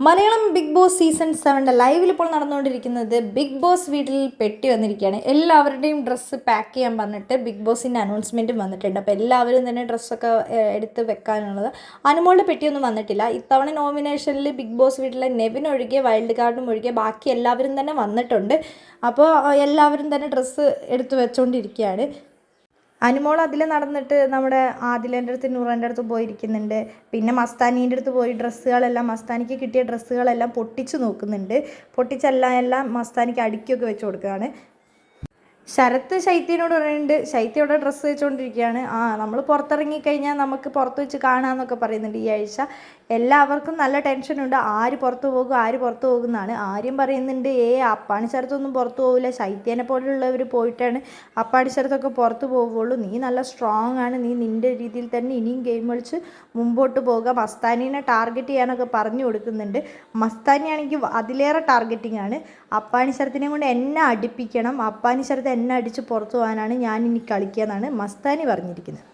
Malayalam big boss season 7 ലൈവിൽ ഇപ്പോൾ നടന്നുകൊണ്ടിരിക്കുന്നത് ബിഗ് ബോസ് വീട്ടിൽ പെട്ടി വന്നിരിക്കുകയാണ്. എല്ലാവരുടെയും ഡ്രസ്സ് പാക്ക് ചെയ്യാൻ പറഞ്ഞിട്ട് ബിഗ് ബോസിൻ്റെ അനൗൺസ്മെൻറ്റും വന്നിട്ടുണ്ട്. അപ്പോൾ എല്ലാവരും തന്നെ ഡ്രസ്സൊക്കെ എടുത്ത് വെക്കാനുള്ളത്. അനുമോളുടെ പെട്ടിയൊന്നും വന്നിട്ടില്ല. ഇത്തവണ നോമിനേഷനിൽ ബിഗ് ബോസ് വീട്ടിലെ നെവിൻ ഒഴികെ വൈൽഡ് കാർഡും ഒഴികെ ബാക്കി എല്ലാവരും തന്നെ വന്നിട്ടുണ്ട്. അപ്പോൾ എല്ലാവരും തന്നെ ഡ്രസ്സ് എടുത്ത് വെച്ചുകൊണ്ടിരിക്കുകയാണ്. അനുമോൾ അതിൽ നടന്നിട്ട് നമ്മുടെ ആദിലേൻ്റെ അടുത്ത് നൂറേൻ്റെ അടുത്ത് പോയിരിക്കുന്നുണ്ട്. പിന്നെ മസ്താനീൻ്റെ അടുത്ത് പോയി ഡ്രസ്സുകളെല്ലാം മസ്താനിക്ക് കിട്ടിയ ഡ്രസ്സുകളെല്ലാം പൊട്ടിച്ച് നോക്കുന്നുണ്ട്. പൊട്ടിച്ചെല്ലാം മസ്താനിക്ക് അടുക്കിയൊക്കെ വെച്ച് കൊടുക്കുകയാണ്. ശരത്ത് ശൈത്യനോട് പറയുന്നുണ്ട്, ശൈത്യയുടെ ഡ്രസ്സ് വെച്ചുകൊണ്ടിരിക്കുകയാണ്. നമ്മൾ പുറത്തിറങ്ങിക്കഴിഞ്ഞാൽ നമുക്ക് പുറത്ത് വെച്ച് കാണാമെന്നൊക്കെ പറയുന്നുണ്ട്. ഈ ആഴ്ച എല്ലാവർക്കും നല്ല ടെൻഷനുണ്ട്, ആര് പുറത്ത് പോകും ആര് പുറത്ത് പോകുന്നതാണ്. ആര്യം പറയുന്നുണ്ട്, അപ്പാണി ശരത്തൊന്നും പുറത്ത് പോകില്ല, ശൈത്യനെ പോലുള്ളവർ പോയിട്ടാണ് അപ്പാണി ശരത്തൊക്കെ പുറത്ത് പോവുള്ളൂ. നീ നല്ല സ്ട്രോങ് ആണ്, നീ നിൻ്റെ രീതിയിൽ തന്നെ ഇനിയും ഗെയിം കളിച്ച് മുമ്പോട്ട് പോകുക. മസ്താനീനെ ടാർഗറ്റ് ചെയ്യാനൊക്കെ പറഞ്ഞു കൊടുക്കുന്നുണ്ട്. മസ്താനിയാണെങ്കിൽ അതിലേറെ ടാർഗറ്റിംഗ് ആണ്. അപ്പാണി ശരത്തിനെ കൊണ്ട് എന്നെ അടുപ്പിക്കണം, അപ്പാണി ശരത്ത് എന്നെ അടിച്ച് പുറത്തു പോകാനാണ് ഞാൻ ഇനി കളിക്കുക എന്നാണ് മസ്താനി പറഞ്ഞിരിക്കുന്നത്.